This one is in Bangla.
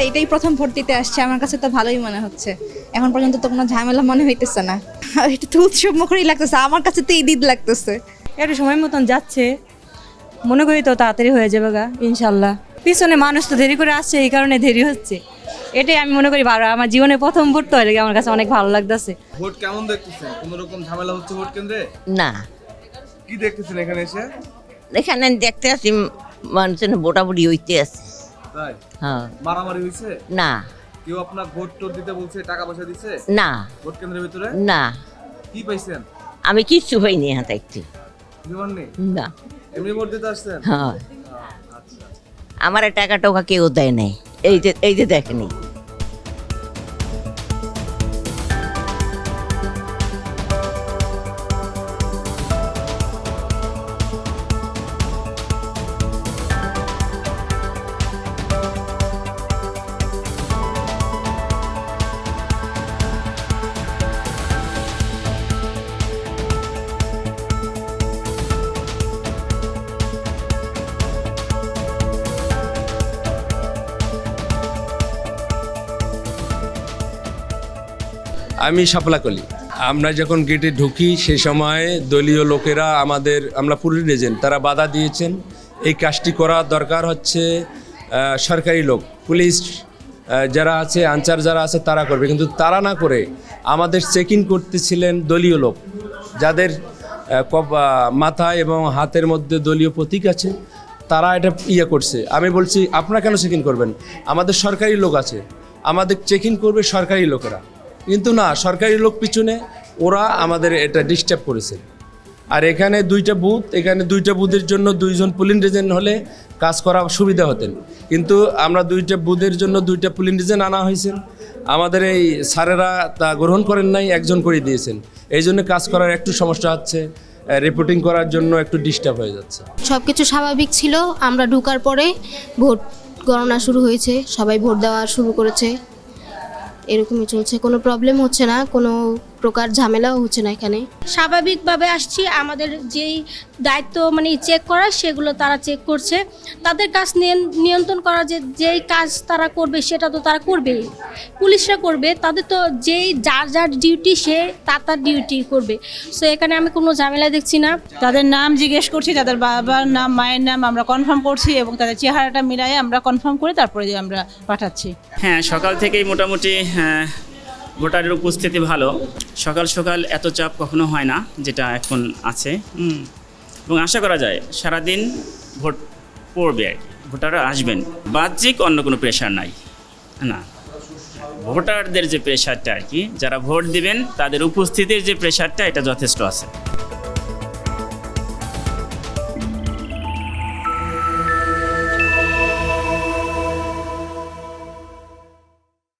এটাই প্রথম ভোট দিতে আসছে, আমার কাছে তো ভালোই মনে হচ্ছে। এখন পর্যন্ত তো কোনো ঝামেলা মনে হইতেছে না, এটা তো উৎসব মুখরই লাগতেছে, আমার কাছে তো ঈদ লাগতেছে। একটু সময় মতন যাচ্ছে, মনে করি তো তাড়াতাড়ি হয়ে যাবে গা ইনশাল্লাহ। পিছনে মানুষ তো দেরি করে আসছে, এই কারণে দেরি হচ্ছে। এটাই আমি মনে করি ভালো, আমার জীবনে প্রথম ভোট তো এটাকে আমার কাছে অনেক ভালো লাগতেছে। ভোট কেমন দেখতেছেন? কোনো রকম ঝামেলা হচ্ছে ভোট কেন্দ্রে? না, কি দেখতেছেন এখানে এসে? এখানে দেখতে আসি মানুষের ভোটাভুটি হইতে আছে। তাই হ্যাঁ, মারামারি হয়েছে? না কেউ আপনার ভোট টোট দিতে বলছে, টাকা পয়সা দিছে না ভোট কেন্দ্রের ভিতরে? না, কি পাইছেন? আমি কিচ্ছু পাইনি হাতে একটু। কিছু পাননি? না, এমনি ভোট দিতে আসছেন? হ্যাঁ, আচ্ছা। আমার টাকা টোকা কেউ দেয় নাই, এই যে দেখেনি। আমি শাপলাকলি। আমরা যখন গেটে ঢুকি সেই সময় দলীয় লোকেরা আমরা পুলিশ এজেন্ট, তারা বাধা দিয়েছেন। এই কাজটি করা দরকার হচ্ছে সরকারি লোক, পুলিশ যারা আছে, আনসার যারা আছে তারা করবে, কিন্তু তারা না করে আমাদের চেকিং করতেছিলেন দলীয় লোক, যাদের মাথায় এবং হাতের মধ্যে দলীয় প্রতীক আছে, তারা এটা করছে। আমি বলছি আপনারা কেন চেকিং করবেন? আমাদের সরকারি লোক আছে, আমাদের চেকিং করবে সরকারি লোকেরা। কিন্তু না, সরকারি লোক পিছনে ওরা আমাদের এটা ডিস্টার্ব করেছে। আর এখানে দুইটা বুথের জন্য 2 জন পুলিং এজেন্ট হলে কাজ করা সুবিধা হতেন, কিন্তু আমরা 2টা বুথের জন্য 2টা পুলিং এজেন্ট আনা হয়েছেন। আমাদের এই স্যারেরা তা গ্রহণ করেন নাই, একজন করে দিয়েছেন। এই জন্য কাজ করার একটু সমস্যা হচ্ছে, রিপোর্টিং করার জন্য একটু ডিস্টার্ব হয়ে যাচ্ছে। সব কিছু স্বাভাবিক ছিল। আমরা ঢোকার পরে ভোট গণনা শুরু হয়েছে, সবাই ভোট দেওয়া শুরু করেছে, এরকমই চলছে, কোনো প্রবলেম হচ্ছে না, কোনো প্রকার ঝামেলাও হচ্ছে না এখানে। স্বাভাবিকভাবে আসছি। আমাদের যেই দায়িত্ব মানে চেক করা, সেগুলো তারা চেক করছে। তাদের কাজ নিয়ন্ত্রণ করা, যেই কাজ তারা করবে সেটা তো তারা করবেই, পুলিশরা করবে। তাদের তো যেই যার ডিউটি সে তার ডিউটি করবে। সো এখানে আমি কোনো ঝামেলা দেখছি না। তাদের নাম জিজ্ঞেস করছি, তাদের বাবার নাম, মায়ের নাম আমরা কনফার্ম করছি এবং তাদের চেহারাটা মিলাই আমরা কনফার্ম করে তারপরে আমরা পাঠাচ্ছি। হ্যাঁ, সকাল থেকেই মোটামুটি ভোটারের উপস্থিতি ভালো। সকাল সকাল এত চাপ কখনো হয় না যেটা এখন আছে। এবং আশা করা যায় সারাদিন ভোট পড়বে আর কি, ভোটাররা আসবেন। বাহ্যিক অন্য কোনো প্রেশার নাই না, ভোটারদের যে প্রেশারটা আর কি, যারা ভোট দিবেন তাদের উপস্থিতির যে প্রেশারটা, এটা যথেষ্ট আছে।